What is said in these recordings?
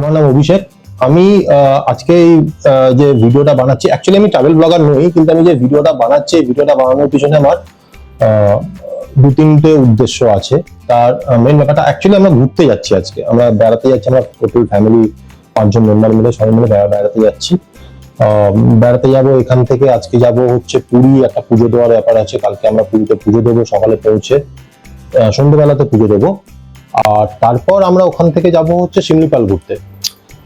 আমার নাম অভিষেক। আমি আজকে যে ভিডিওটা বানাচ্ছি, অ্যাকচুয়ালি আমি ট্রাভেল ব্লগার নই, কিন্তু আমি যে ভিডিওটা বানাচ্ছি, ভিডিওটা বানানোর পিছনে আমার দু তিনটে উদ্দেশ্য আছে। তার মেন ব্যাপারটা, অ্যাকচুয়ালি আমরা ঘুরতে যাচ্ছি, আজকে আমরা বেড়াতে যাচ্ছি, আমরা টোটাল ফ্যামিলি 5জন মেম্বার মিলে সবাই মিলে বেড়াতে যাচ্ছি। বেড়াতে যাব, এখান থেকে আজকে যাব হচ্ছে পুরী, একটা পুজো দেওয়ার ব্যাপার আছে। কালকে আমরা পুরীতে পুজো দেবো, সকালে পৌঁছে সন্ধ্যেবেলাতে পুজো দেবো। আর তারপর আমরা ওখান থেকে যাব হচ্ছে শিমলিপাল ঘুরতে।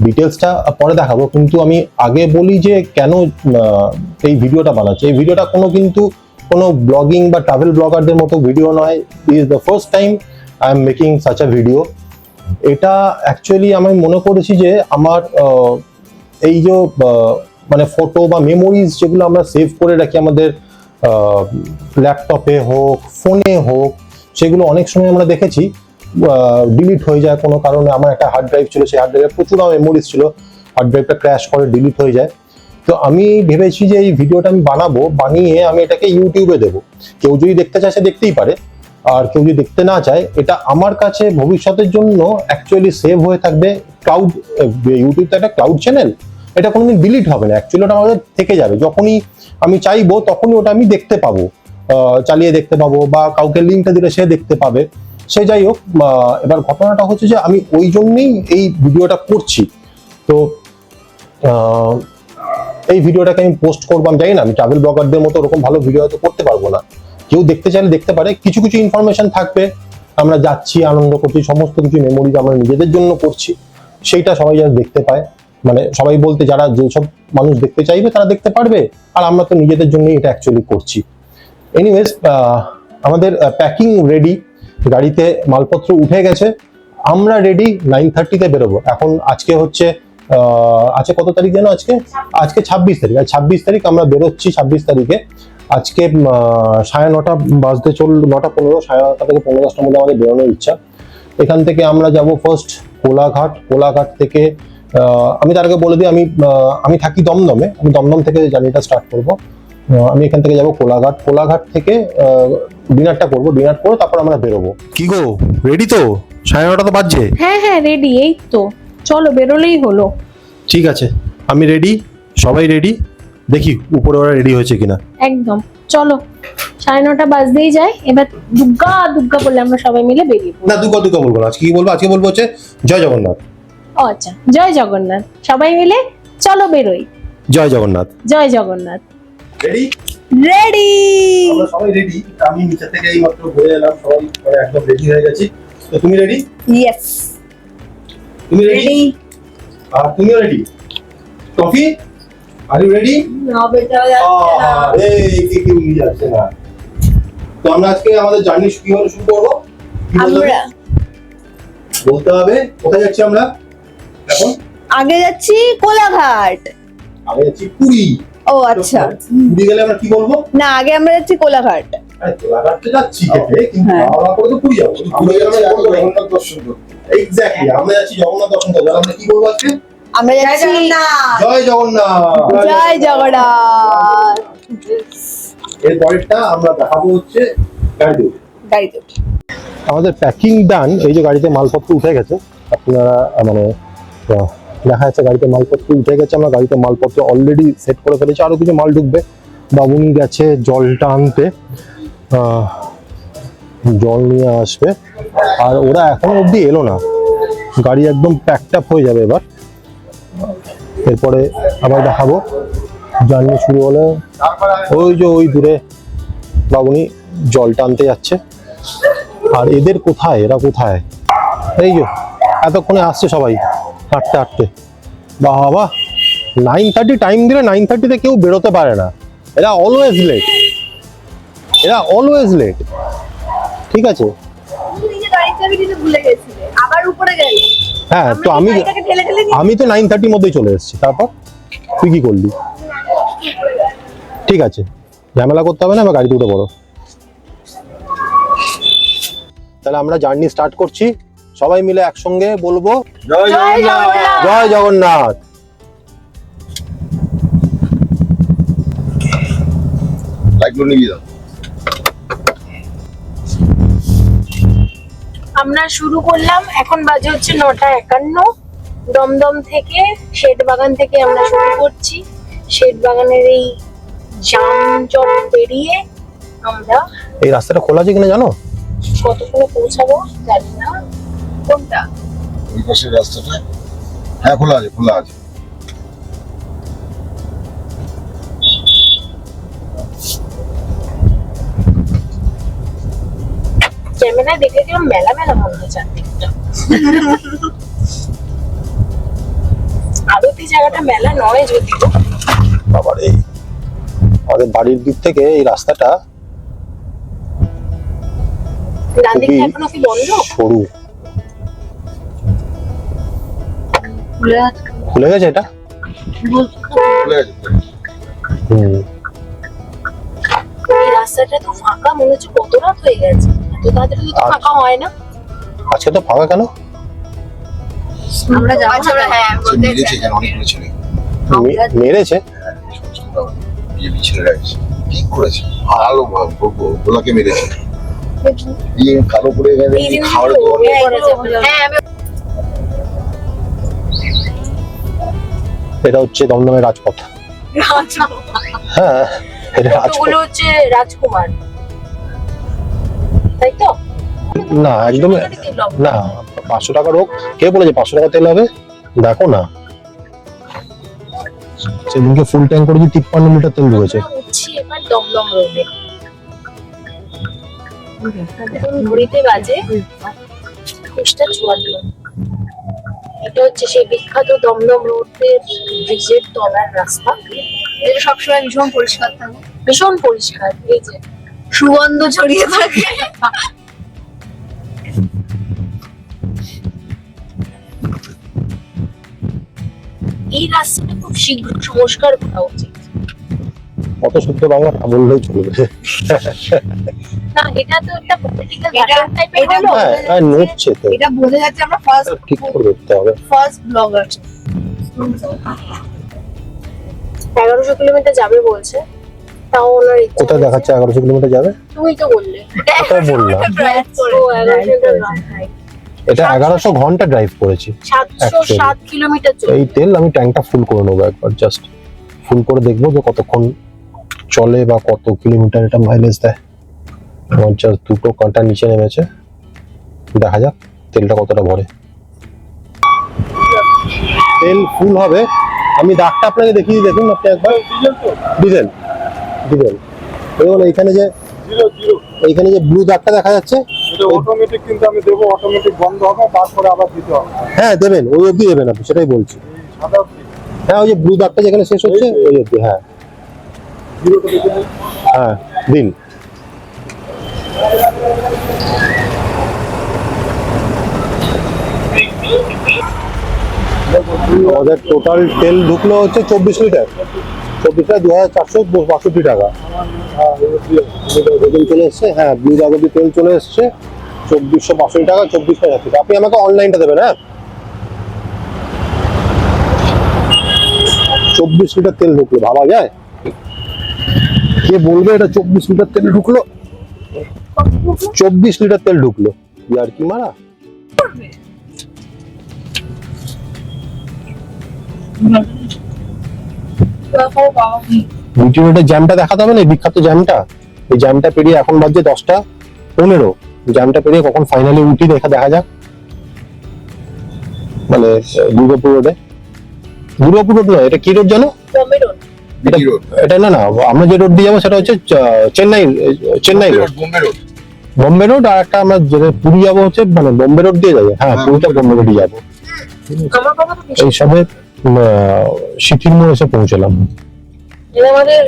ডিটেলসটা পরে দেখাবো, কিন্তু আমি আগে বলি যে কেন এই ভিডিওটা বানাচ্ছি। এই ভিডিওটা কোনো ব্লগিং বা ট্রাভেল ব্লগারদের মতো ভিডিও নয়। Is the first time I am making such a video. এটা অ্যাকচুয়ালি আমি মনে করেছি যে আমার এই যে মানে ফটো বা মেমোরিজ যেগুলো আমরা সেভ করে রাখি আমাদের ল্যাপটপে হোক, ফোনে হোক, সেগুলো অনেক সময় আমরা দেখেছি ডিলিট হয়ে যায় কোনো কারণে। আমার একটা হার্ড ড্রাইভ ছিল, সেই হার্ড ড্রাইভে প্রচুর মেমোরিজ ছিল, হার্ড ড্রাইভটা ক্র্যাশ করে ডিলিট হয়ে যায়। তো আমি ভেবেছি যে এই ভিডিওটা আমি বানাবো, বানিয়ে আমি এটাকে ইউটিউবে দেবো। কেউ যদি দেখতে চায় সে দেখতেই পারে, আর কেউ যদি দেখতে না চায়, এটা আমার কাছে ভবিষ্যতের জন্য অ্যাকচুয়ালি সেভ হয়ে থাকবে। ক্লাউড, ইউটিউবটা একটা ক্লাউড চ্যানেল, এটা কোনোদিন ডিলিট হবে না। অ্যাকচুয়ালি ওটা আমাদের থেকে যাবে, যখনই আমি চাইবো তখনই ওটা আমি দেখতে পাবো, চালিয়ে দেখতে পাবো, বা কাউকে লিঙ্কটা দিলে সে দেখতে পাবে। সে যাই হোক, এবার ঘটনাটা হচ্ছে যে আমি ওই জন্যই এই ভিডিওটা করছি। তো এই ভিডিওটাকে আমি পোস্ট করবো। আমি জানি না, আমি ট্রাভেল ব্লগারদের মতো ওরকম ভালো ভিডিও হয়তো করতে পারবো না। কেউ দেখতে চাইলে দেখতে পারে, কিছু কিছু ইনফরমেশন থাকবে। আমরা যাচ্ছি, আনন্দ করছি, সমস্ত কিছু মেমোরিজ আমরা নিজেদের জন্য করছি, সেইটা সবাই যারা দেখতে পায়, মানে সবাই বলতে যারা যেসব মানুষ দেখতে চাইবে তারা দেখতে পারবে। আর আমরা তো নিজেদের জন্যই এটা অ্যাকচুয়ালি করছি। এনিওয়েজ, আমাদের প্যাকিং রেডি, গাড়িতে মালপত্র উঠে গেছে, আমরা রেডি। 9:30-তে বেরোবো। এখন আজকে হচ্ছে আজকে কত তারিখ যেন? আজকে 26 তারিখ। আর 26 তারিখ আমরা বেরোচ্ছি। 26 তারিখে আজকে 9:30 বাজতে 9:15, 9:30 থেকে 10:10টার মধ্যে আমাদের বেরোনোর ইচ্ছা। এখান থেকে আমরা যাব ফার্স্ট কোলাঘাট। কোলাঘাট থেকে আমি তার আগে বলে দিই, আমি থাকি দমদমে। আমি দমদম থেকে জার্নিটা স্টার্ট করবো। আমি এখান থেকে যাব কোলাঘাট। কোলাঘাট থেকে ডিনারটা করবো, ডিনার করে তারপর আমরা বেরোবো। কি গো, রেডি তো? 9:30 তো বাজছে। হ্যাঁ হ্যাঁ, রেডি। এই তো, চলো বেরোলেই হলো। ঠিক আছে, আমি রেডি, সবাই রেডি। দেখি উপরে ওরা রেডি হয়েছে কিনা। একদম, চলো। 9:30 বাজতেই যায়। এবার দুর্গা দুর্গা বলে আমরা সবাই মিলে বেরিয়ে পড়ব। না, দুর্গা বলবো না। আজকে কি বলবো? আজকে বলবো হচ্ছে জয় জগন্নাথ। ও আচ্ছা, জয় জগন্নাথ। সবাই মিলে চলো বেরোই। জয় জগন্নাথ। জয় জগন্নাথ। রেডি? রেডি। আমরা সবাই রেডি। আমি নিচে থেকে এই মাত্র ঘুরে এলাম, সবাই একদম রেডি হয়ে গেছি। তো তুমি রেডি? ইয়েস। তুমি রেডি? আর তুমিও ready? Coffee, are you ready? না বেটা, যাচ্ছে না। এই কি উনি যাচ্ছে না। তো আমরা আজকে আমাদের জার্নি কিভাবে শুরু করবো? আমরা বলতে হবে কোথায় যাচ্ছি আমরা এখন। আগে যাচ্ছি কোলাঘাট। আগে যাচ্ছি পুরী। ও আচ্ছা, পুরী গেলে আমরা কি বলবো? না আগে আমরা যাচ্ছি কোলাঘাট। আরে কোলাঘাটে যাচ্ছি খেতে, কিন্তু হ্যাঁ। খাওয়া করে তো পুরী যাবো। পুরী গেলে আমরা যাবো জগন্নাথ দর্শন করতে। এক্স্যাক্টলি, আমরা যাচ্ছি জগন্নাথ দর্শন করতে। আমরা কি বলবো আজকে? আমরা যাচ্ছি জয় জগন্নাথ। জয় জগন্নাথ। এর পরেরটা আমরা দেখাবো হচ্ছে গাড়িতে। আমাদের প্যাকিং ডান। এই যে গাড়িতে মালপত্র উঠে গেছে, আপনারা মানে দেখা যাচ্ছে গাড়িতে মালপত্র উঠে গেছে। আমরা গাড়িতে মালপত্র অলরেডি সেট করে ফেলেছি, আরো কিছু মাল ঢুকবে। বাবুনি গেছে জলটা আনতে, জল নিয়ে আসবে। আর ওরা এখনো অব্দি এলো না, গাড়ি একদম প্যাকড আপ হয়ে যাবে এবার। এরপরে আবার দেখাবো জার্নি শুরু হলে। ওই যে ওই দূরে বাবুনি জলটা আনতে যাচ্ছে। আর এদের কোথায়, এরা কোথায়? এই যে এতক্ষণে আসছে সবাই হাঁটতে হাঁটতে। বাবা, 9:30 টাইম দিলে 9:30-তে কেউ বেরোতে পারে না। এরা অলওয়েজ লেট, এরা অলওয়েজ লেট। ঠিক আছে, হ্যাঁ। তো আমি তো 9:30-র মধ্যেই চলে এসেছি। তারপর তুই কি করলি? ঠিক আছে, ঝামেলা করতে হবে না, আমার গাড়িতে উঠে পড়ো। তাহলে আমরা জার্নি স্টার্ট করছি। সবাই মিলে একসঙ্গে বলবো জয় জগন্নাথ। জয় জগন্নাথ। আমরা শুরু করলাম, এখন বাজে হচ্ছে 9:51। দমদম থেকে শেঠ বাগান থেকে আমরা শুরু করছি। শেঠ বাগানের এই যানজট পেরিয়ে আমরা এই রাস্তাটা খোলা আছে কিনা জানো? কতক্ষণে পৌঁছাবো জানি না। কোনটা? ওই পাশের রাস্তাটা হ্যাঁ খোলা আছে খোলা আছে। ক্যামেরায় দেখলে কিরকম মেলা মেলা মনে হয় চারদিকটা। আদতে জায়গাটা মেলা নয় যদিও। বাবারে, আমাদের বাড়ির দিক থেকে এই রাস্তাটা ডান দিকটা খুবই এখনো কি বন্ধ? সরু। খুলে গেছে এটা? খুলে গেছে। হুম। এই রাস্তাটা তো ফাঁকা মনে হচ্ছে, কত রাত হয়ে গেছে, এত তাড়াতাড়ি তো ফাঁকা হয় না। আজকে তো ফাঁকা কেন? আমরা যাবো না। হ্যাঁ সে মেরেছে এখানে অনেকগুলো ছেলে। মেরেছে? বিজেপি ছেলেরা এসে ঠিক করেছে ভালো গোলাকে মেরেছে। এই কালো করে গেলে এই জিনিসগুলো খাওয়ার মনে করা যাবে না। হ্যাঁ আমি এটা হচ্ছে দমদমের রাজপথ। হ্যাঁ, এটা রাজপথ। ওগুলো হচ্ছে রাজকুমার, তাই তো? না একদম না। 500 টাকার হোক, কে বলেছে 500 টাকা তেল হবে? দেখো না, সেদিনকে ফুল ট্যাঙ্ক করেছি 53 লিটার তেল ঢুকেছে। আমরা উঠছি এবার দমদম রোডে। এখন ঘড়িতে বাজে 5:54। এটা হচ্ছে সেই বিখ্যাত দমদম রোডের ব্রিজের তলার রাস্তা। এটা সবসময় ভীষণ পরিষ্কার থাকে, ভীষণ পরিষ্কার, এই যে সুগন্ধ ছড়িয়ে থাকে। এই রাস্তাটা খুব শীঘ্র সংস্কার করা উচিত। অত শুদ্ধ বাংলা না বললেই চলবে। না, এটা তো একটা পলিটিক্যাল এটা- ভাষণ টাইপের এটা হলো। হ্যাঁ, হ্যাঁ, নড়ছে তো, এটা বোঝা যাচ্ছে আমরা ফার্স্ট ঠিক করে দেখতে হবে। ব্লগার। 1100 কিলোমিটার যাবে বলছে, তাও ওনার ইচ্ছা কোথায় হয়েছে। দেখাচ্ছে 1100 কিলোমিটার যাবে? তুমি তো বললে কোথায় বললাম? ও 1100 এটা 1100 ঘন্টা ড্রাইভ করেছি। 707 কিলোমিটার এই চলে। তেল আমি ট্যাঙ্কটা ফুল করে নেবো একবার, জাস্ট ফুল করে দেখবো যে কতক্ষণ চলে বা কত কিলোমিটার এটা মাইলেজ দেয়। আমার জাস্ট দুটো কাঁটা নিচে নেমেছে, দেখা যাক তেলটা কতটা ভরে। তেল ফুল হবে, আমি দাগটা আপনাকে দেখিয়ে দিই, দেখুন আপনি একবার। ডিজেল ডিজেল দেখুন এইখানে যে এইখানে যে ব্লু দাগটা দেখা যাচ্ছে, এটা অটোমেটিক, কিন্তু আমি দেবো অটোমেটিক বন্ধ হবে, তারপরে আবার দিতে হবে। হ্যাঁ দেবেন, ওই অবধি দেবেন আপনি, সেটাই বলছি। সাদা হ্যাঁ, ওই যে ব্লু দাগটা যেখানে শেষ হচ্ছে ওই অবধি। হ্যাঁ জিরোটা দেখে নিন। হ্যাঁ দিন। আমাদের টোটাল তেল ঢুকলো হচ্ছে 24 লিটার। 24 লিটার 2462 টাকা দেখুন চলে এসছে। হ্যাঁ, ব্লু দাগের তেল চলে এসছে 2462 টাকা 24,000 টাকা। আপনি আমাকে অনলাইনটা দেবেন। হ্যাঁ, 24 লিটার তেল ঢুকলো, ভাবা যায়? কে বলবে এটা 24 লিটার তেল ঢুকলো? 24 লিটার তেল ঢুকলো, ইয়ার কি মারা। বিটি রোডের জ্যামটা দেখাতে হবে না, এই বিখ্যাত জ্যামটা। এই জ্যামটা পেরিয়ে এখন বাজছে 10টা 15। জ্যামটা পেরিয়ে কখন ফাইনালি উঠি দেখা যাক। মানে দুর্গাপুর রোডে, দুর্গাপুর রোড নয়, এটা কি রোড জানো? বম্বে রোড। এটা বিটি রোড। এটা না না, আমরা যে রোড দিয়ে যাবো সেটা হচ্ছে Chennai road. Bombay road. Bombay road, আর একটা আমরা যেটা পুরী যাবো হচ্ছে মানে বম্বে রোড দিয়ে যাবো। হ্যাঁ, হ্যাঁ, পুরীটা বম্বে রোডে যাবো। আমার কথা তো বেশি। এই সবে সিটির মোড় এসে পৌঁছলাম। এটা আমাদের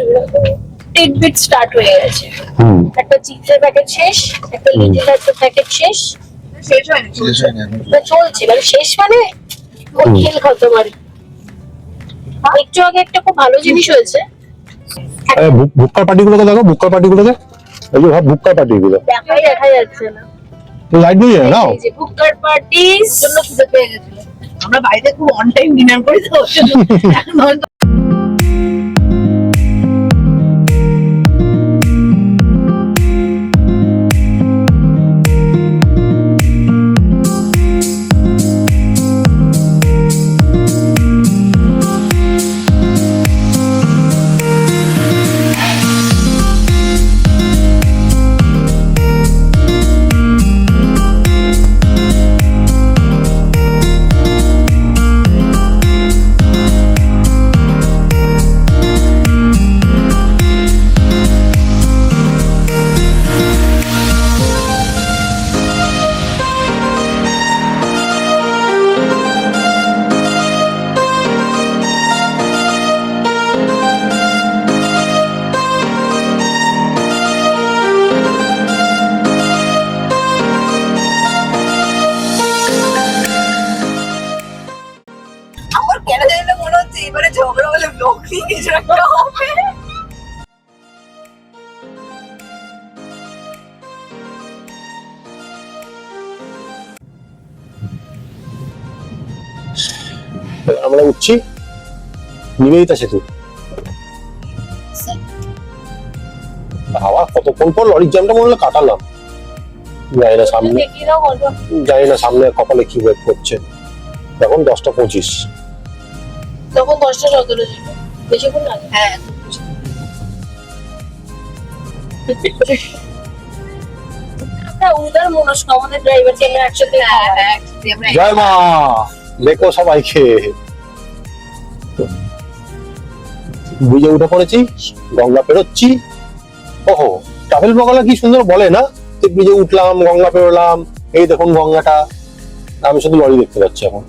টিটবিট স্টার্ট হয়ে গেছে। হুম, একটা চিপসের প্যাকেট শেষ, একটা লিটিল একটা প্যাকেট শেষ, শেষ হয়নি। শেষ হয়নি এখন। এটা চলছে। মানে শেষ মানে ওই খেল খতম আর কি। একটু আগে একটা খুব ভালো জিনিস হয়েছে, ভুক্কার পার্টিগুলোকে দেখো, ভুক্কার পার্টিগুলোকে, এই যে ভাব ভুক্কার পার্টিগুলো দেখা যাচ্ছে না। লাইট দিয়ে নাও। এই যে বুকার পার্টির জন্য খিদে পেয়ে গেছিল। আমরা বাড়িতে খুব অন টাইম ডিনার করি তো ওর জন্য এখন কিছু একটা হবে। আমরা উঠছি নিবেদিতা সেতু। বাবা কতক্ষণ পর লরির জ্যামটা মনে হলো কাটালাম। জানি না সামনে, দেখিয়ে দাও গল্প। জানি না সামনে কপালে কি ওয়েট করছে। এখন 10:25। তখন 10:17 ছিল, বেশিক্ষণ লাগে। হ্যাঁ আমরা উদার মনস্ক, আমাদের ড্রাইভারকে আমরা একসাথে হ্যাঁ খাওয়াই। হ্যাঁ আমরা জয় মা, দেখো সবাইকে। বুঝে উঠে পড়েছি, গঙ্গা পেরোচ্ছি। ওহো, ট্রাভেল ব্লগাররা কি সুন্দর বলে না, যে ব্রিজে উঠলাম, গঙ্গা পেরোলাম, এই দেখুন গঙ্গাটা। আমি শুধু লরি দেখতে পাচ্ছি এখন।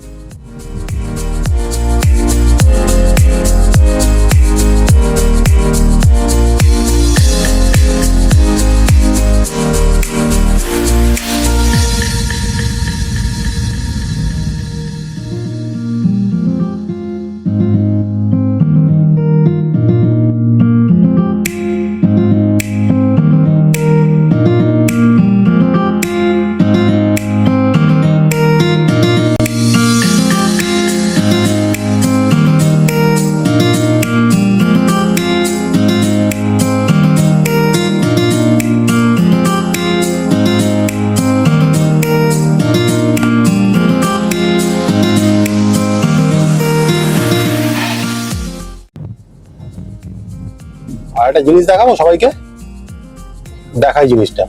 আর একটা জিনিস দেখাবো সবাইকে, দেখাই জিনিসটা,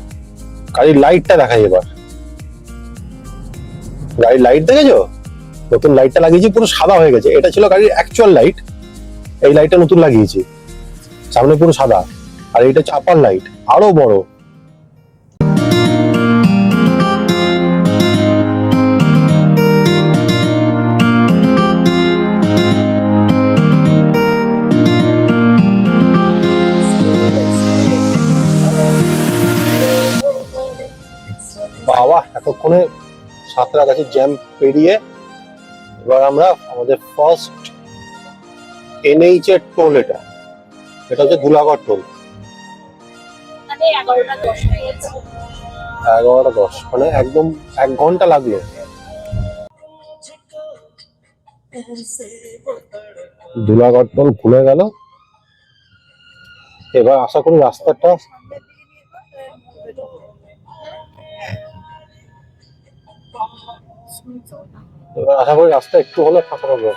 গাড়ির লাইটটা দেখাই এবার। গাড়ির লাইট দেখেছো, নতুন লাইটটা লাগিয়েছি, পুরো সাদা হয়ে গেছে। এটা ছিল গাড়ির অ্যাকচুয়াল লাইট, এই লাইটটা নতুন লাগিয়েছি, সামনে পুরো সাদা। আর এটা হচ্ছে আপার লাইট, আরো বড়। বাবা, এতক্ষণে সাঁতরাগাছি জ্যাম পেরিয়ে এবার আমরা আমাদের ফার্স্ট এনএইচ এর টোল। এটা হচ্ছে ধুলাগড় টোল। মানে 11:10 হয়ে গেছে। 11:10, মানে একদম 1 ঘন্টা লাগলো। ধুলাগড় টোল খুলে গেল। এবার আশা করি রাস্তাটা একটু হলে ফাঁকা পাবো।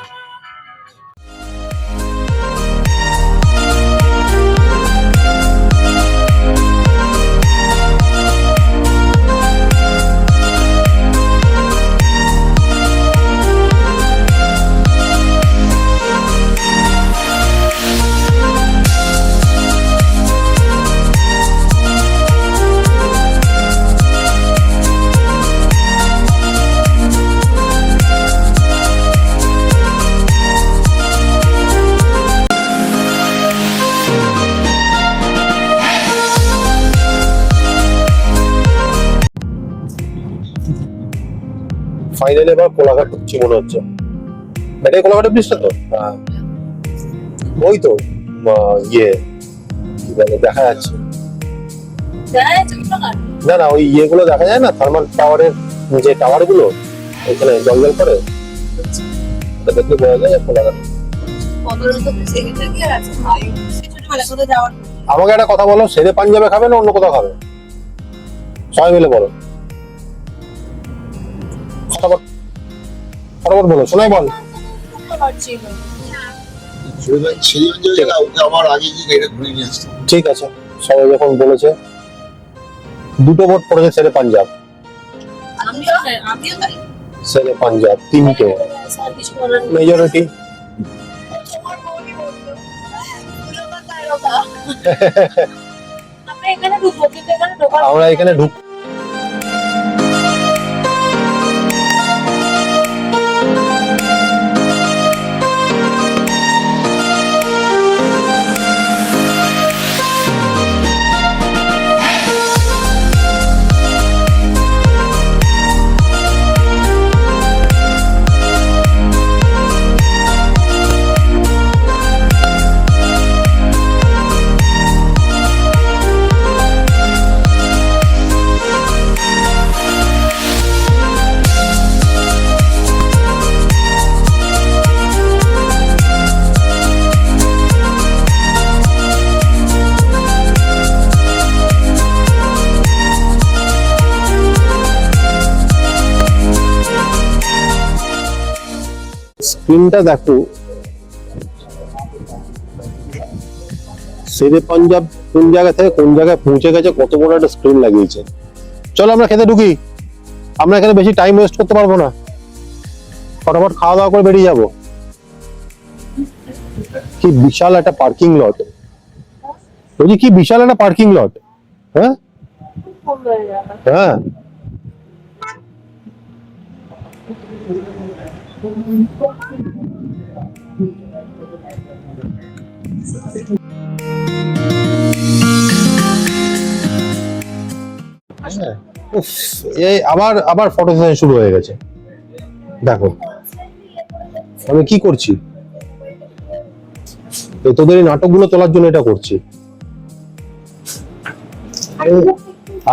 ফাইনালি এবার কোলাঘাট ঢুকছি মনে হচ্ছে। এটাই কোলাঘাটের ব্রিজটা তো? হ্যাঁ, ওই তো ইয়ে কি বলে দেখা যাচ্ছে। না না, ওই ইয়েগুলো দেখা যায় না, থার্মাল টাওয়ারের যে টাওয়ার গুলো ওখানে জল জল করে, ওটা দেখলে বোঝা যায় কোলাঘাট। আমাকে একটা কথা বলো, শেরে পাঞ্জাবে খাবে না অন্য কোথাও খাবে? সবাই মিলে বলো, ফটাফট বলো, শোনাই বল। আমার আগে কি এটা ঘুরে নিয়ে আসতো। ঠিক আছে, সবাই যখন বলেছে, দুটো ভোট পড়েছে শেরে পাঞ্জাব, শেরে পাঞ্জাব 3টে মেজরিটি। আমরা এখানে ঢুক স্ক্রিনটা দেখো, শেরে পাঞ্জাব কোন জায়গা থেকে কোন জায়গায় পৌঁছে গেছে, কত বড় একটা স্ক্রিন লাগিয়েছে। চলো আমরা খেতে ঢুকি, আমরা এখানে বেশি টাইম ওয়েস্ট করতে পারবো না, ফটাফট খাওয়া দাওয়া করে বেরিয়ে যাবো। কি বিশাল একটা পার্কিং লট, বলছি কি বিশাল একটা পার্কিং লট। হ্যাঁ হ্যাঁ, উফ, এই আবার আবার ফটো সেশন শুরু হয়ে গেছে। দেখো আমি কি করছি, এই তোদের এই নাটকগুলো তোলার জন্য এটা করছি।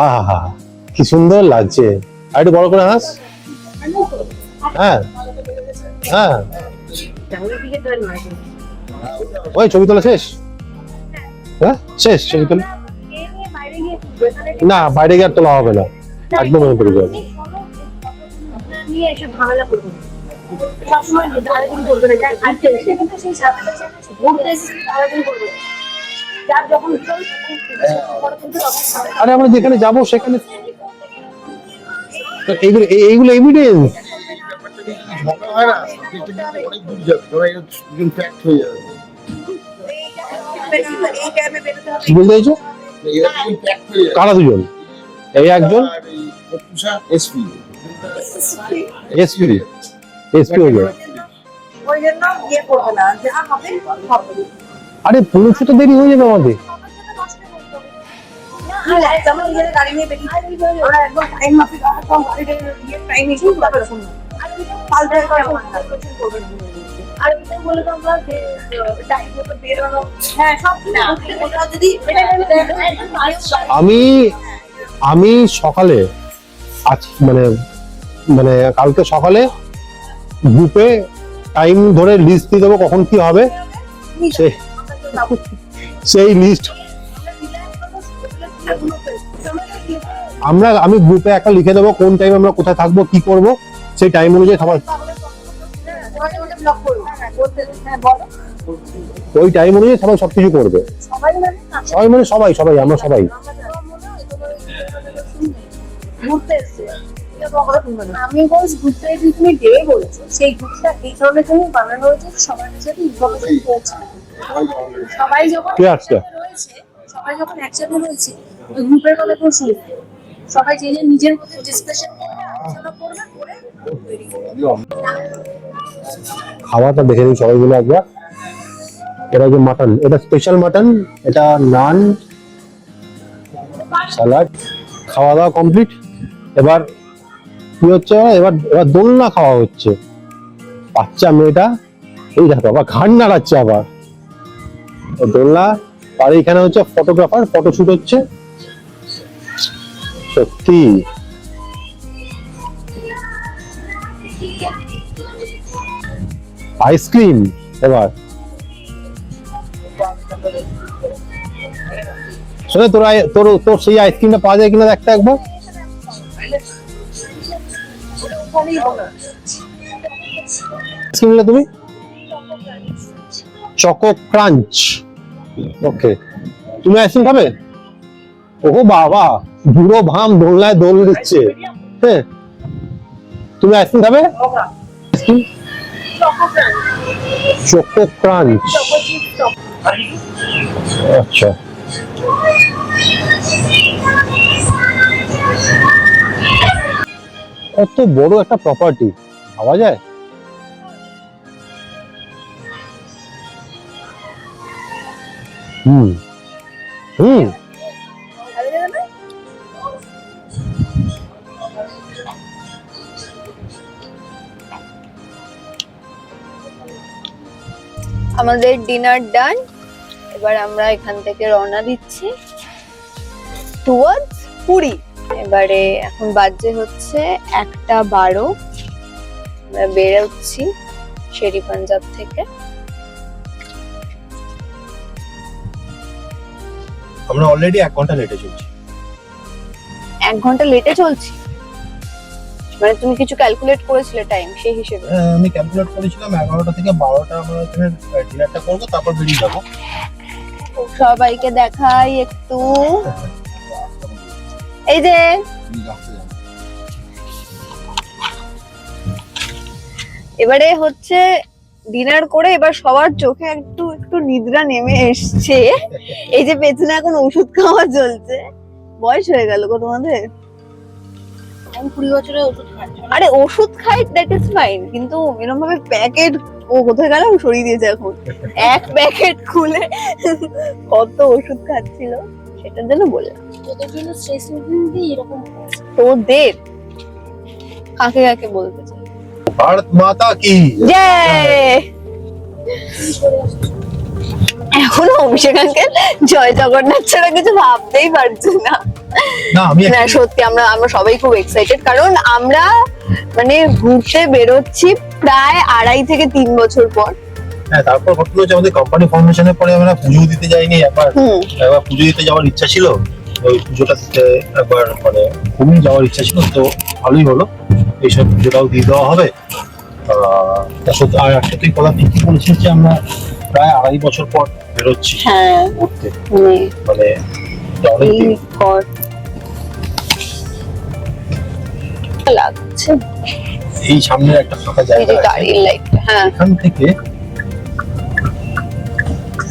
আহা হা, কি সুন্দর লাগছে। আর একটু বড় করে হাস। হ্যাঁ হ্যাঁ, ওই ছবি তোলা শেষ। হ্যাঁ শেষ ছবি তোলা, না বাইরে গিয়ে আর তোলা হবে না, একদম মনে পড়ে যাবে। নিয়ে এসে ঝামেলা করবো না। সবসময় ধারাধুরি করবে না, যার ঘুরতে এসে কিন্তু সেই ঝামেলা ঘুরতে এসে ধারাধুরি করবে না। যার যখন চল পরে কিন্তু আরে আমরা যেখানে যাবো সেখানে তো এইগুলো এভিডেন্স। ঝগড়া হয় না, অনেক দূর যাবে, তোরা একজন ফ্যাক্ট হয়ে যাবে। কি বলতে চাইছো? এরকম ফ্যাক্ট হয়ে যাবে। কারা দুজন? এই একজন এসপি এসপি এসপি হয়ে যাবে। ওই জন্য ইয়ে করবে না, যা হবে হবে। আরে পৌঁছতে দেরি হয়ে যাবে আমাদের। আমরা নিজেদের গাড়ি নিয়ে বেরিয়ে আমরা একদম টাইম মাফিক একদম গাড়িটা ইয়ে টাইম ইস্যু তারপরে শুনবো পাল্টে করে করবে না। আর এটা বলে তো আমরা যে টাইম মতো বেরোনো, হ্যাঁ সব না ওটা যদি আমি সকালে আজ মানে মানে কালকে সকালে গ্রুপে টাইম ধরে লিস্ট দিয়ে দেবো কখন কি হবে, সেই লিস্ট আমি গ্রুপে একটা লিখে দেবো কোন টাইম আমরা কোথায় থাকবো কি করব, সেই টাইম অনুযায়ী সবাই ব্লক করবো। হ্যাঁ বলো ওই টাইম অনুযায়ী সবাই সবকিছু করবে। সবাই মানে সবাই মানে সবাই সবাই আমরা সবাই। ঘুরতে এসছে আমি বলছি ঘুরতে এসে তুমি ডে বলেছো, সেই গ্রুপটা এই ধরনের জন্য বানানো হয়েছে সবার সাথে ইনফরমেশন পৌঁছে। সবাই যখন কে আসছে? সবাই যখন একসাথে রয়েছে ওই গ্রুপের কথা কেউ শুনবে, সবাই যে যে নিজের মধ্যে ডিসকাশন করবে, আলোচনা করবে, করে তৈরি করবে। খাওয়াটা দেখে নিই সবাই মিলে একবার। এটা যে মাটন, এটা স্পেশাল মাটন, এটা নান স্যালাড, খাওয়া দাওয়া কমপ্লিট। এবার কি হচ্ছে, এবার এবার দোলনা খাওয়া হচ্ছে। বাচ্চা মেয়েটা এই দেখো আবার ঘাড় নাড়াচ্ছে আবার দোলনা। আর এখানে হচ্ছে ফটোগ্রাফার, ফটোশুট হচ্ছে। সত্যি আইসক্রিম। এবার শোনে তোর তোর সেই আইসক্রিমটা পাওয়া যায় কিনা দেখতে একবার। আইসক্রিম নিলে তুমি চকো ক্রাঞ্চ। ওকে, তুমি আইসক্রিম খাবে? ও বাবা, বুড়ো ভাম দোলনায় দোল দিচ্ছে। হ্যাঁ, তুমি আইসক্রিম খাবে? চকো ক্রাঞ্চ। আচ্ছা, কত বড় একটা প্রপার্টি, ভাবা যায়? হুম হুম আমাদের ডিনার ডান। এবার আমরা এখান থেকে রওনা দিচ্ছি টুয়ার্ডস পুরী। এবারে এখন বাজে হচ্ছে 1:12। আমরা বেরোচ্ছি শেরি পাঞ্জাব থেকে। আমরা অলরেডি 1 ঘন্টা লেটে চলছি। 1 ঘন্টা লেটে চলছি? মানে তুমি কিছু ক্যালকুলেট করেছিলে টাইম সেই হিসেবে? আমি ক্যালকুলেট করেছিলাম 11টা থেকে 12টা আমরা এখানে ডিনারটা করবো, তারপর বেরিয়ে যাবো। সবাইকে দেখাই একটু, এই যে এবারে হচ্ছে ডিনার করে এবার সবার চোখে একটু একটু নিদ্রা নেমে এসছে। এই যে পেছনে এখন ওষুধ খাওয়া চলছে। বয়স হয়ে গেল গো তোমাদের? আমি 20 বছরের ওষুধ খাচ্ছি। আরে ওষুধ খাই, দ্যাট ইজ ফাইন, কিন্তু এরকম ভাবে প্যাকেট ও কোথায় গেল সরিয়ে দিয়েছে এখন। এক প্যাকেট খুলে কত ওষুধ খাচ্ছিল সেটার জন্য বললাম। তোদের জন্য স্ট্রেস দিয়ে এরকম হয়েছে। তোদের কাকে কাকে বলতে চাই? ভারত মাতা কি জয়। এখনো অভিষেক আঙ্কেল জয় জগন্নাথ ছাড়া কিছু ভাবতেই পারছে না। না আমি না সত্যি আমরা সবাই খুব এক্সাইটেড, কারণ আমরা মানে ঘুরতে বেরোচ্ছি প্রায় 2.5 থেকে 3 বছর পর। হ্যাঁ, তারপর ঘটনা হচ্ছে আমাদের কোম্পানি ফর্মেশনের পরে আমরা পুজো দিতে যাইনি। একবার পুজো দিতে যাওয়ার ইচ্ছা ছিল, ওই পুজোটা দিতে একবার মানে খুবই যাওয়ার ইচ্ছা ছিল, তো ভালোই হলো এইসব পুজোটাও দিয়ে দেওয়া হবে। আর একটা তুই কথা ঠিকই বলেছিস যে আমরা প্রায় 2.5 বছর পর বেরোচ্ছি হ্যাঁ ঘুরতে, মানে মানে অনেকদিন। লাগছে এই সামনে একটা ফাঁকা এই জায়গা যে আছে, গাড়ির লাইট। হ্যাঁ এখান থেকে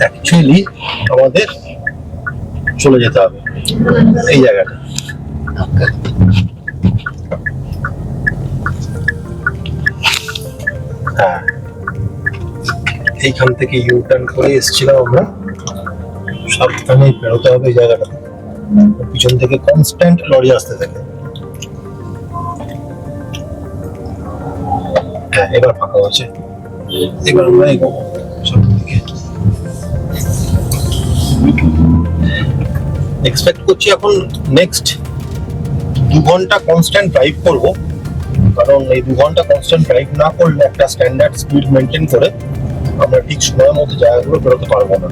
অ্যাকচুয়ালি আমাদের চলে যেতে হবে এই জায়গাটা। হ্যাঁ, এইখান থেকে ইউ টার্ন করে এসেছিলাম আমরা। সাবধানে বেরোতে হবে এই জায়গাটা, পিছন থেকে কনস্ট্যান্ট লরি আসতে থাকে। হ্যাঁ, এবার ফাঁকা হয়েছে, এবার আমরা এগোবো সামনের দিকে। এক্সপেক্ট করছি এখন নেক্সট 2 ঘন্টা কনস্ট্যান্ট ড্রাইভ করব, কারণ এই 2 ঘন্টা কনস্ট্যান্ট ড্রাইভ না করলে একটা স্ট্যান্ডার্ড স্পিড মেনটেন করে আমরা ঠিক সময়ের মধ্যে জায়গাগুলো বেরোতে পারবো না।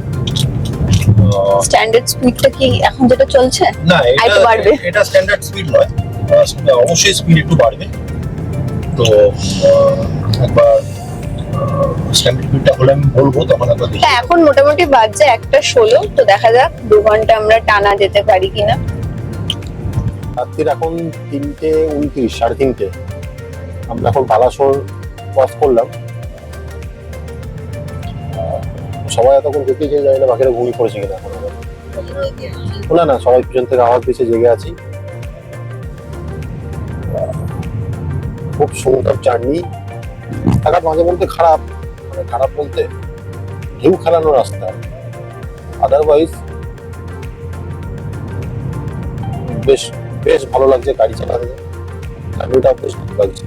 স্ট্যান্ডার্ড স্পিডটা কি এখন যেটা চলছে? না, একটু বাড়বে। এটা স্ট্যান্ডার্ড স্পিড নয়, অবশ্যই স্পিড একটু বাড়বে। তো একবার স্ট্যান্ডার্ড স্পিডটা হলে আমি বলবো, তখন একবার দেখি। হ্যাঁ, এখন মোটামুটি বাজছে 1:16, তো দেখা যাক 2 ঘন্টা আমরা টানা যেতে পারি কিনা। রাত্রির এখন 3:29, 3:30। আমরা এখন বালাসোর ক্রস করলাম। সবাই এতক্ষণ যেতে চেয়ে যায় না, বাকিরা ঘুমিয়ে পড়েছে কিনা এখন। না না, সবাই পিছন থেকে আওয়াজ দিচ্ছে, জেগে আছি। খুব সুন্দর জার্নি। রাস্তাঘাট মাঝে মধ্যে খারাপ, মানে খারাপ বলতে ঢেউ খেলানো রাস্তা, আদারওয়াইজ বেশ বেশ ভালো লাগছে গাড়ি চালাতে। গাড়িটা বেশ ভালো লাগছে।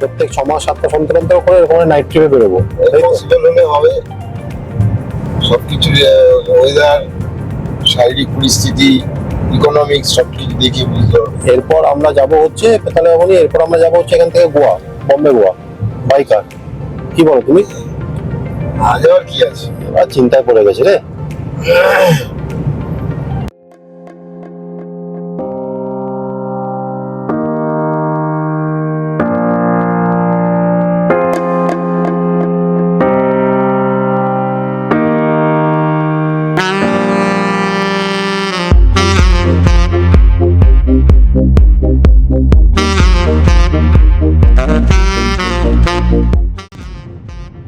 প্রত্যেক 6 মাস 7 মাস অন্তর অন্তর করে এরকম নাইট ট্রিপে বেরোবো। পসিবল হলে হবে। সবকিছু ওয়েদার, শারীরিক পরিস্থিতি, ইকোনমিক্স সবকিছু দেখে বুঝতে হবে। এরপর আমরা যাব হচ্ছে পেতালাবনি, এরপর আমরা যাব হচ্ছে এখান থেকে গোয়া, বম্বে গোয়া বাইকার। কি বলো তুমি? আজ আর কি আছে, এবার চিন্তায় পড়ে গেছে রে।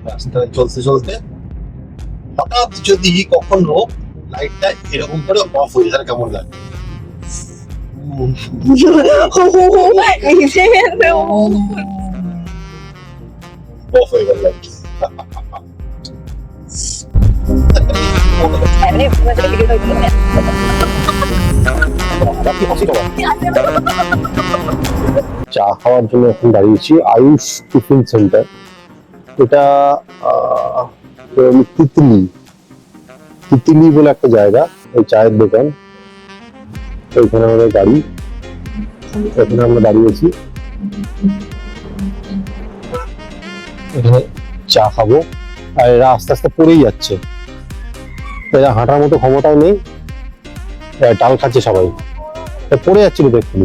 রাস্তায় চলতে চলতে হঠাৎ যদি কখনো লাইটটা এরকম করে অফ হয়ে যায়, কেমন লাগে? অফ হয়ে গেল লাইট। চা খাওয়ার জন্য এখন দাঁড়িয়েছি আয়ুষ টিফিন সেন্টার। এটা তিতলি তিতিলি বলে একটা জায়গা, ওই চায়ের দোকান, ওইখানে আমাদের গাড়ি, এখানে আমরা দাঁড়িয়েছি, এখানে চা খাবো। আর এরা আস্তে আস্তে পড়েই যাচ্ছে, এরা হাঁটার মতো ক্ষমতাও নেই, টাল খাচ্ছে সবাই, পড়ে যাচ্ছিল দেখুন।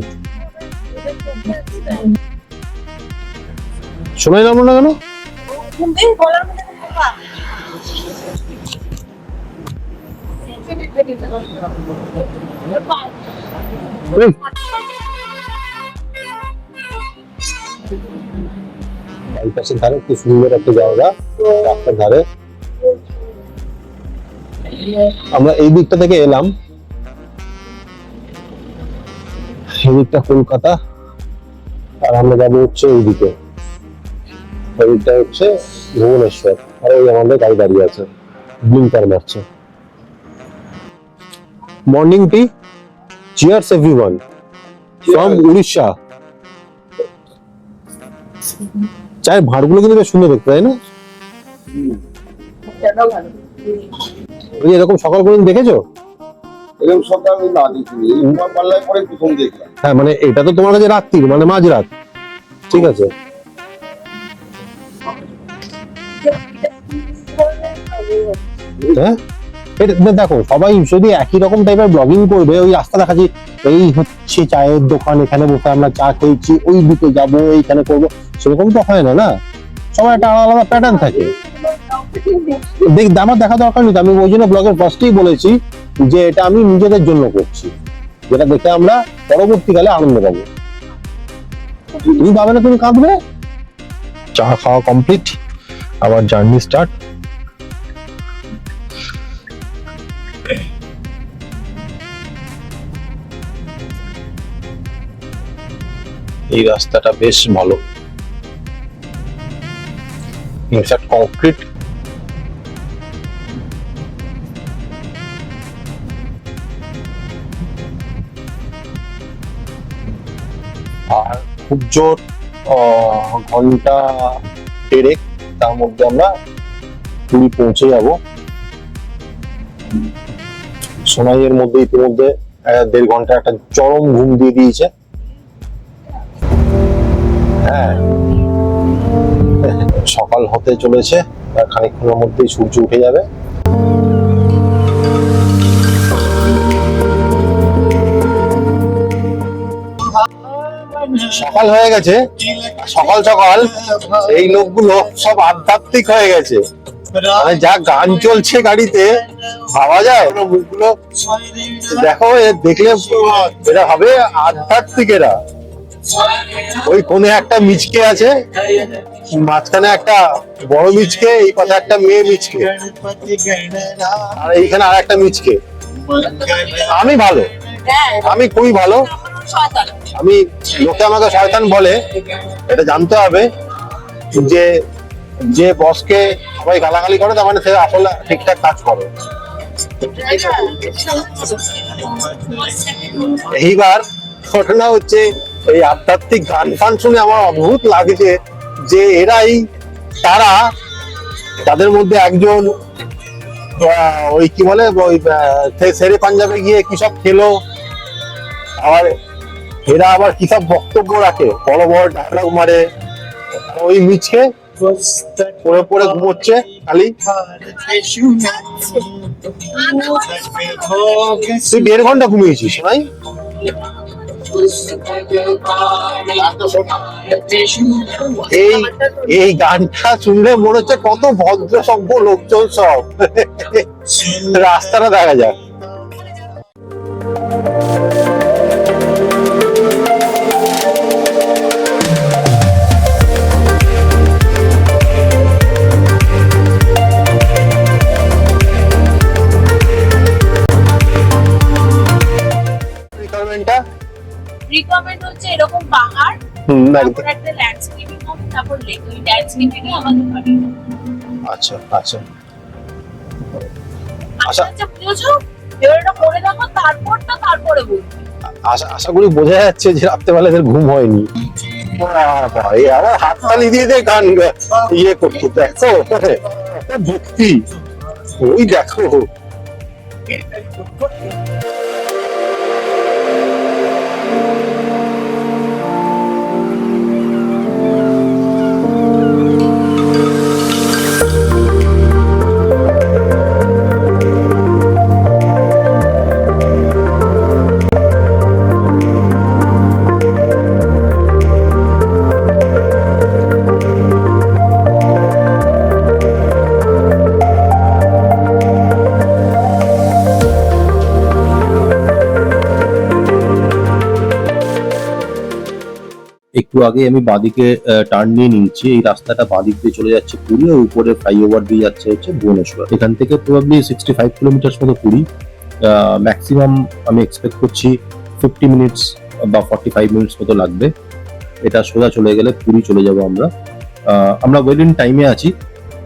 শোনাই নামলো না কেন? বলার মধ্যে বাবা এই, বাইপাসের ধারে কি সুন্দর একটা জায়গা, রাস্তার ধারে। আমরা এই দিকটা থেকে এলাম, এই দিকটা কলকাতা, আর আমরা যাবো হচ্ছে এই দিকে, এই দিকটা হচ্ছে ভুবনেশ্বর। আর ওই আমাদের গাড়ি দাঁড়িয়ে আছে, ব্লিঙ্কার মারছে। Morning T, cheers everyone from Orissa. চায়ের ভাঁড়গুলো কিন্তু বেশ সুন্দর দেখতে, তাই না? ওই এরকম সকাল করে দেখেছো? এরকম সকাল আমি না দেখিনি, তোমার পাল্লায় পরে প্রথম দেখলাম। হ্যাঁ, মানে এটা তো তোমার কাছে রাত্রির, মানে মাঝরাত, ঠিক আছে। হ্যাঁ, এটা দেখো, সবাই যদি একই রকম টাইপের ব্লগিং করবে, ওই রাস্তা দেখাচ্ছি, এই হচ্ছে চায়ের দোকান, এখানে বসে আমরা চা খেয়েছি, ওই দিকে যাবো, এইখানে করবো, সেরকম তো হয় না, না? সবার একটা আলাদা আলাদা প্যাটার্ন থাকে। আমার দেখা দরকার নেই, আমি ওই জন্য ব্লগের ফার্স্টেই বলেছি যে এটা আমি নিজেদের জন্য করছি, যেটা দেখে আমরা পরবর্তীকালে আনন্দ পাবো। তুমি পাবে না, তুমি কাঁদবে। চা খাওয়া কমপ্লিট, আবার জার্নি স্টার্ট। এই রাস্তাটা বেশ ভালো, ইনফ্যাক্ট কংক্রিট। আর খুব জোর ঘন্টা দেড়েক, তার মধ্যে আমরা পুরী পৌঁছে যাব। সোনাইয়ের মধ্যে ইতিমধ্যে 1.5 ঘন্টা একটা চরম ঘুম দিয়ে দিয়েছে। হ্যাঁ, সকাল হতে চলেছে, আর খানিকক্ষণের মধ্যেই সূর্য উঠে যাবে। সকাল হয়ে গেছে, সকাল সকাল এই লোকগুলো সব আধ্যাত্মিক হয়ে গেছে, মানে যা গান চলছে গাড়িতে, ভাবা যায় মুখগুলো দেখো, দেখলে এরা হবে আধ্যাত্মিক। এরা ওই কোণে একটা মিচকে আছে, মাঝখানে একটা বড় মিচকে, এই পাশে একটা মেয়ে মিচকে, আর এইখানে আর একটা মিচকে। আমি ভালো, আমি খুবই ভালো। আমি, লোকে আমাকে শয়তান বলে, এটা জানতে হবে যে যে বসকে সবাই গালাগালি করে, তার মানে সে আসলে ঠিকঠাক কাজ করে। এইবার ঘটনা হচ্ছে, এই আধ্যাত্মিক গান ফান শুনে আমার অদ্ভুত লাগছে যে এরাই তারা, তাদের মধ্যে একজন ওই কি বলে, ওই শেরে পাঞ্জাবে গিয়ে কি সব খেলো, আবার এরা আবার কি সব বক্তব্য রাখে, বড় বড় ডায়লগ মারে। ওই মিচকে পড়ে পড়ে ঘুমোচ্ছে খালি। তুই 1.5 ঘন্টা ঘুমিয়েছিস নাই? এই এই গানটা শুনলে মনে হচ্ছে কত ভদ্র সভ্য লোকজন সব। রাস্তাটা দেখা যাক। রিকমেন্ড হচ্ছে এরকম পাহাড়, তারপর একটা ল্যান্ডস্কেপিং হবে, তারপর লেক। ওই ল্যান্ডস্কেপিং এ আমাদের ভালো। আচ্ছা আচ্ছা আচ্ছা আচ্ছা, বুঝছো? এবার এটা করে দেখো, তারপরে বলবো। আশা করি বোঝা যাচ্ছে যে রাত্রেবেলা এদের ঘুম হয়নি। এই আবার হাততালি দিয়ে দিয়ে গান ইয়ে করতো, দেখো ভক্তি, ওই দেখো একটু আগে আমি বাঁদিকে টার্ন নিয়ে নিয়েছি। এই রাস্তাটা বাঁদিক দিয়ে চলে যাচ্ছে পুরী, আর উপরে ফ্লাইওভার দিয়ে যাচ্ছে হচ্ছে ভুবনেশ্বর। এখান থেকে প্রবাবলি 65 কিলোমিটার মতো পুরী। ম্যাক্সিমাম আমি এক্সপেক্ট করছি 50 মিনিটস বা 45 মিনিটস মতো লাগবে। এটা সোজা চলে গেলে পুরী চলে যাব আমরা। আমরা ওয়েল ইন টাইমে আছি,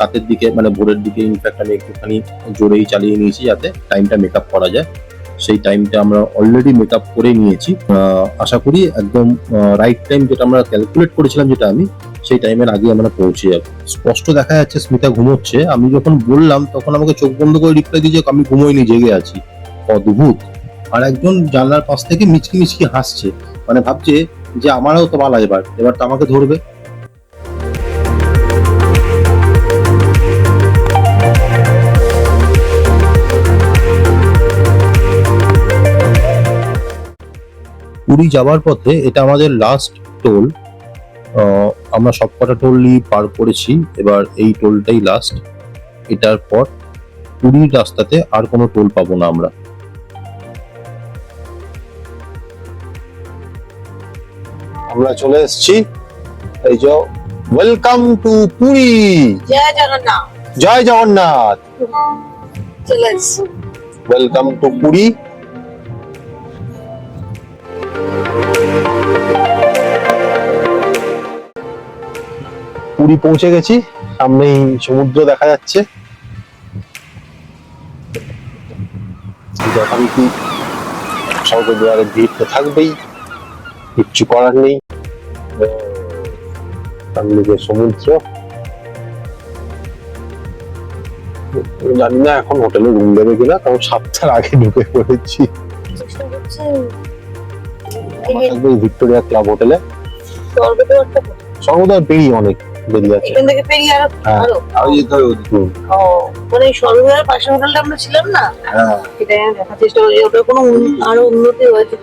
রাতের দিকে মানে ভোরের দিকে। ইনফ্যাক্ট আমি একটুখানি জোরেই চালিয়ে নিয়েছি যাতে টাইমটা মেক আপ করা যায়। সেই টাইমটা আমরা অলরেডি মেক আপ করে নিয়েছি। আশা করি একদম রাইট টাইম যেটা আমরা ক্যালকুলেট করেছিলাম, যেটা আমি সেই টাইমের আগে আমরা পৌঁছে যাব। স্পষ্ট দেখা যাচ্ছে স্মিতা ঘুমোচ্ছে। আমি যখন বললাম তখন আমাকে চোখ বন্ধ করে রিপ্লাই দিয়েছে আমি ঘুমোইনি, জেগে আছি। অদ্ভুত। আর একজন জানলার পাশ থেকে মিচকি মিচকি হাসছে, মানে ভাবছে যে আমারও তো পালা এবার তো আমাকে ধরবে। পুরী যাওয়ার পথে এটা আমাদের লাস্ট টোল। আমরা সবকটা টোলই পার করেছি, এবার এই টোলটাই লাস্ট। এটার পর পুরীর রাস্তাতে আর কোনো টোল পাবো না আমরা। আমরা চলে এসেছি, এই যে ওয়েলকাম টু পুরী। জয় জগন্নাথ। জয় জগন্নাথ। চলে এসছি। Welcome to Puri. পুরী পৌঁছে গেছি, সামনেই সমুদ্র দেখা যাচ্ছে। যথারীতি স্বর্গদ্বারের ভিড় তো থাকবেই, কিচ্ছু করার নেই। সামনে যে সমুদ্র, জানি না এখন হোটেলে রুম দেবে কিনা, কারণ 7টার আগে ঢুকে পড়েছি। ভিক্টোরিয়া ক্লাব হোটেলে। স্বর্গদ্বার পেরিয়ে অনেক বেরিয়ে আছে। এখান থেকে পেরিয়ে আরো হ্যাঁ। আরো আরো যেতে হবে ওদিকে। ও মানে সর্বদা পাশের হোটেলটা আমরা ছিলাম না, হ্যাঁ সেটাই আমি দেখার চেষ্টা করি ওটা কোনো আরো উন্নতি হয়েছে।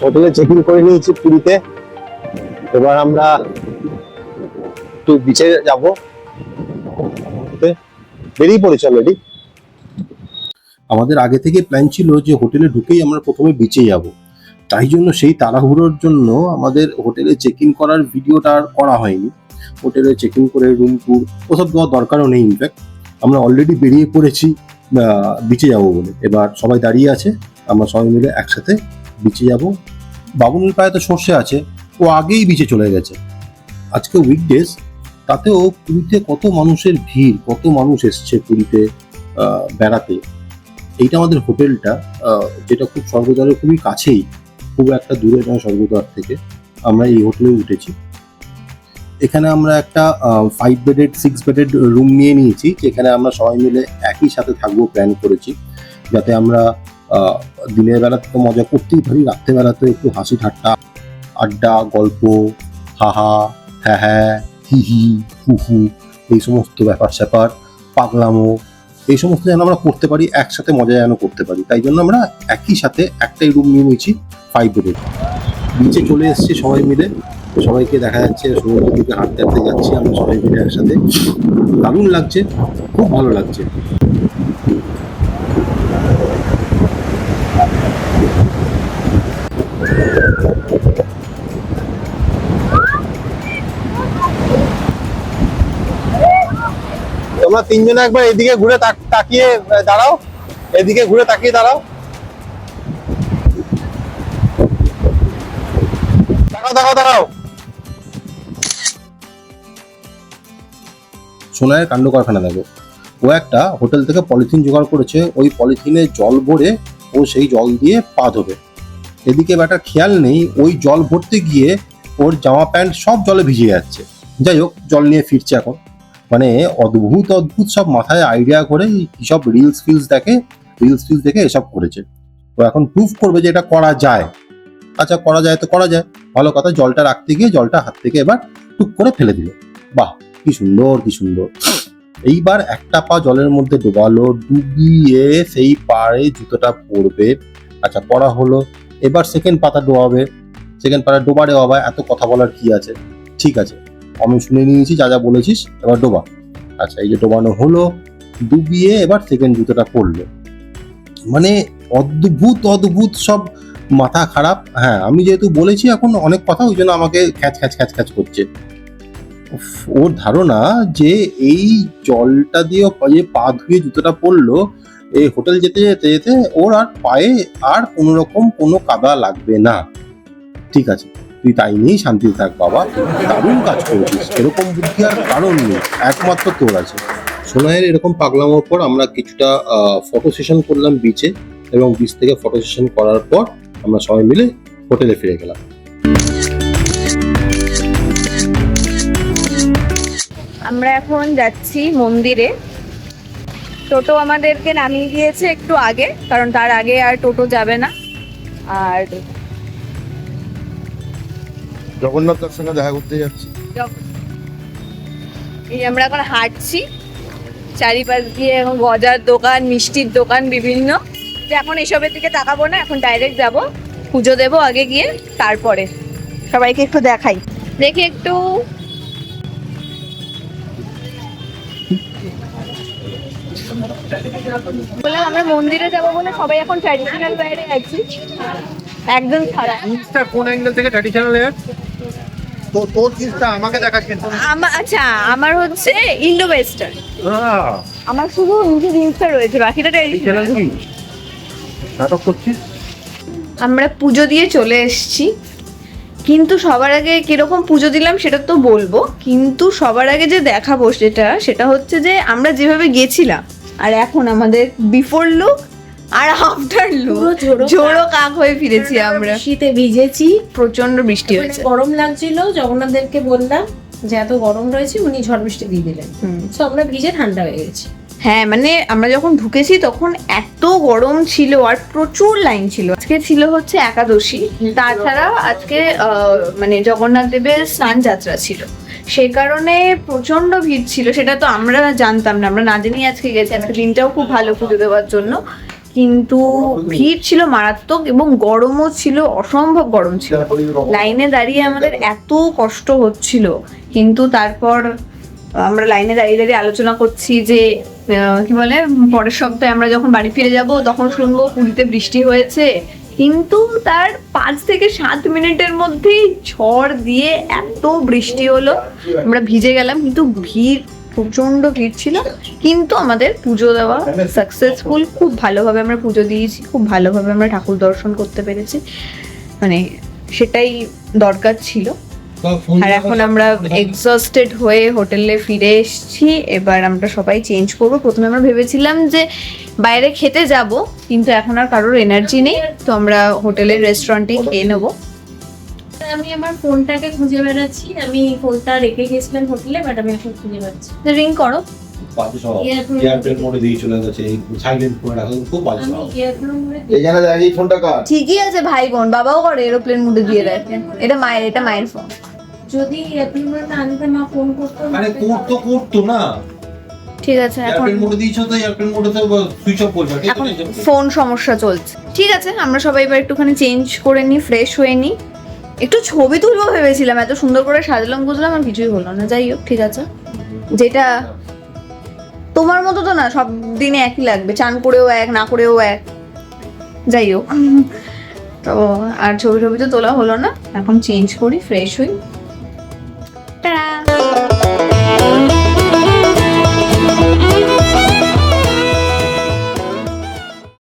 হোটেলে চেক ইন করে নিয়েছি পুরীতে। এবার আমরা একটু বিচে যাব, বেরিয়ে পড়েছি অলরেডি। আমাদের আগে থেকে প্ল্যান ছিল যে হোটেলে ঢুকেই আমরা প্রথমে বিচে যাব। তাই জন্য সেই তাড়াহুড়োর জন্য আমাদের হোটেলে চেক ইন করার ভিডিওটা আর করা হয়নি। হোটেলে চেক ইন করে রুম ট্যুর ওসব দেওয়ার দরকারও নেই। ইনফ্যাক্ট আমরা অলরেডি বেরিয়ে পড়েছি বিচে যাব বলে। এবার সবাই দাঁড়িয়ে আছে, আমরা সবাই মিলে একসাথে বিচে যাব। বাবুনের পায়ে তো সর্ষে আছে, ও আগেই বিচে চলে গেছে। আজকে উইকডেজ, তাতেও পুরীতে কত মানুষের ভিড়, কত মানুষ এসছে পুরীতে বেড়াতে। এইটা আমাদের হোটেলটা, যেটা খুব স্বর্গদ্বারের খুবই কাছেই, খুব একটা দূরে নয় স্বর্গদ্বার থেকে। আমরা এই হোটেলে উঠেছি। এখানে আমরা একটা 5 বেডেড 6 বেডেড রুম নিয়ে নিয়েছি, যেখানে আমরা সবাই মিলে একই সাথে থাকবো প্ল্যান করেছি, যাতে আমরা দিনের বেলাতে তো মজা করতেই পারি, রাত্রেবেলাতে একটু হাসি ঠাট্টা, আড্ডা, গল্প, হাহা, হ্যাঁ হ্যাঁ, হি হি, হু হু, এই সমস্ত ব্যাপার স্যাপার, পাগলামো, এই সমস্ত যেন আমরা করতে পারি, একসাথে মজা যেন করতে পারি। তাই জন্য আমরা একই সাথে একটাই রুম নিয়ে নিয়েছি 5 বেডের। নিচে চলে এসেছি সবাই মিলে, সবাইকে দেখা যাচ্ছে সমুদ্রের দিকে হাঁটতে হাঁটতে যাচ্ছি আমরা সবাই মিলে একসাথে। দারুণ লাগছে, খুব ভালো লাগছে। তোমরা তিনজনে একবার এদিকে ঘুরে তাকিয়ে দাঁড়াও, এদিকে ঘুরে তাকিয়ে দাঁড়াও। দাঁড়াও দাঁড়াও। সোনার কাণ্ড কারখানা দেখো, ও একটা হোটেল থেকে পলিথিন জোগাড় করেছে, ওই পলিথিনে জল ভরে ও সেই জল দিয়ে পা ধোবে। এদিকে ব্যাটার খেয়াল নেই ওই জল ভরতে গিয়ে ওর জামা প্যান্ট সব জলে ভিজে যাচ্ছে। যাই হোক, জল নিয়ে ফিরছে এখন। মানে অদ্ভুত অদ্ভুত সব মাথায় আইডিয়া করে সব রিলস দেখে এসব করেছে। তো এখন প্রুফ করবে যে এটা করা যায়। আচ্ছা, করা যায় তো করা যায়, ভালো কথা। জলটা রাখতে গিয়ে জলটা হাত থেকে এবার টুক করে ফেলে দিল। বাহ, কি সুন্দর কি সুন্দর। এইবার একটা পা জলের মধ্যে ডোবালো, ডুবিয়ে সেই পাড়ে জুতোটা পরবে। আচ্ছা, পরা হলো। এবার সেকেন্ড পাতা ডোবাবে। সেকেন্ড পাতা ডোবারে বাবা, এত কথা বলার কি আছে? ঠিক আছে, আমি শুনে নিয়েছি যা যা বলেছিস, এবার ডোবা। আচ্ছা, এই যে ডোবানো হলো, ডুবিয়ে এবার সেকেন্ড জুতোটা পরলো। মানে অদ্ভুত অদ্ভুত সব মাথা খারাপ। হ্যাঁ, আমি যেহেতু বলেছি এখন অনেক কথা, ওই জন্য আমাকে খ্যাচ করছে। ওর ধারণা যে এই জলটা দিয়ে যে পা ধুয়ে জুতোটা পরলো, এই হোটেল যেতে যেতে যেতে ওর আর পায়ে আর কোনো রকম কোনো কাদা লাগবে না। ঠিক আছে, তুই তাই নিয়েই শান্তিতে থাক বাবা, দারুণ কাজ করেছিস। এরকম বুদ্ধি আর কারণ নেই, একমাত্র তোর আছে। সোনাইয়ের এরকম পাগলামোর পর আমরা কিছুটা ফটো সেশন করলাম বিচে, এবং বিচ থেকে ফটো সেশন করার পর আমরা সবাই মিলে হোটেলে ফিরে গেলাম। আমরা এখন যাচ্ছি মন্দিরে। টোটো আমাদেরকে নামিয়ে দিয়েছে একটু আগে, কারণ তার আগে আর টোটো যাবে না। আর জগন্নাথ দার সঙ্গে দেখা করতে যাচ্ছি। এই আমরা এখন হাঁটছি চারিপাশ দিয়ে, এখন গজার দোকান, মিষ্টির দোকান বিভিন্ন। তো এখন এসবের দিকে তাকাবো না, এখন ডাইরেক্ট যাব, পুজো দেবো আগে গিয়ে, তারপরে সবাইকে একটু দেখাই। দেখি একটু বললাম আমরা মন্দিরে যাবো বলে সবাই এখন ট্র্যাডিশনাল বাইরে আছি, একদম খারাপ। কোন অ্যাঙ্গেল থেকে ট্র্যাডিশনাল তো তোর জিনিসটা আমাকে দেখাচ্ছেন। আচ্ছা, আমার হচ্ছে ইন্ডো ওয়েস্টার্ন। আমার শুধু নিজের জিনিসটা রয়েছে, বাকিটা ট্র্যাডিশনাল। নাটক করছিস? আমরা পুজো দিয়ে চলে এসেছি, কিন্তু সবার আগে কিরকম পুজো দিলাম সেটা তো বলবো, কিন্তু সবার আগে যে দেখাবো সেটা হচ্ছে যে আমরা যেভাবে গেছিলাম আর এখন আমাদের বিফোর লুক আর আফটার লুক, ঝোড়ো কাক হয়ে ফিরেছি আমরা। শীতে ভিজেছি, প্রচন্ড বৃষ্টি হয়েছে, গরম লাগছিল। জগন্নাথদেরকে বললাম যে এত গরম রয়েছে, উনি ঝড় বৃষ্টি দিয়ে দিলেন। তো আমরা ভিজে ঠান্ডা হয়ে গেছি। হ্যাঁ, মানে আমরা যখন ঢুকেছি তখন এত গরম ছিল আর প্রচুর লাইন ছিল। আজকে ছিল হচ্ছে একাদশী, তাছাড়া আজকে মানে জগন্নাথ দেবের স্নান যাত্রা ছিল, সেই কারণে প্রচন্ড ভিড় ছিল। সেটা তো আমরা জানতাম না, আমরা না জেনেই আজকে গেছি। আজকে দিনটাও খুব ভালো পুজো দেওয়ার জন্য, কিন্তু ভিড় ছিল মারাত্মক এবং গরমও ছিল, অসম্ভব গরম ছিল। লাইনে দাঁড়িয়ে আমাদের এত কষ্ট হচ্ছিল, কিন্তু তারপর আমরা লাইনে দাঁড়িয়ে দাঁড়িয়ে আলোচনা করছি যে কি বলে, পরের সপ্তাহে আমরা যখন বাড়ি ফিরে যাব তখন শুনবো পুরীতে বৃষ্টি হয়েছে। কিন্তু তার 5 থেকে 7 মিনিটের মধ্যেই ঝড় দিয়ে এত বৃষ্টি হলো, আমরা ভিজে গেলাম। কিন্তু ভিড়, প্রচন্ড ভিড় ছিল, কিন্তু আমাদের পুজো দেওয়া সাকসেসফুল। খুব ভালোভাবে আমরা পুজো দিয়েছি, খুব ভালোভাবে আমরা ঠাকুর দর্শন করতে পেরেছি, মানে সেটাই দরকার ছিল। আর এখন আমরা এক্সস্টেড হয়ে হোটেলে ফিরে এসেছি। এবার আমরা সবাই চেঞ্জ করবো। প্রথমে আমরা ভেবেছিলাম যে বাইরে খেতে যাব, কিন্তু এখন আর কারোর এনার্জি নেই, তো আমরা হোটেলের রেস্টুরেন্টে খেয়ে নেবো। আমি আমার ফোনটাকে খুঁজে বেড়াচ্ছি। আমি ফোনটা রেখে গেছিলাম হোটেলে, বাট আমি এখন খুঁজে পাচ্ছি। রিং করো। এয়ারপ্লেন মোডে দিয়ে চলে গেছে, সাইলেন্ট করে রাখা, খুব বাজে। আমি এয়ারপ্লেন মোডে এইখানে দেখ, এই ফোনটা কার? ঠিকই আছে ভাই বোন, বাবাও করে এরোপ্লেন মোডে দিয়ে রাখে। এটা মায়ের ফোন। যদি এয়ারপ্লেন মোডে না আনতে, মা ফোন করতো। আরে করতো না। ঠিক আছে, এখন এয়ারপ্লেন মোডে দিয়েছো তো এয়ারপ্লেন মোডে তো সুইচ অফ করবে। এখন ফোন সমস্যা চলছে। ঠিক আছে, আমরা সবাই এবার একটুখানি চেঞ্জ করে নিই, ফ্রেশ হয়ে নিই। একটু ছবি তুলবো ভেবেছিলাম, এত সুন্দর করে সাজলাম বুঝলাম, আর কিছুই হলো না। যাই হোক, ঠিক আছে। যেটা তোমার মতো তো না, সব দিনে একই লাগবে, চান করেও এক, না করেও এক। যাই হোক, তো আর ছবি তো তোলা হলো না। এখন চেঞ্জ করি, ফ্রেশ হই।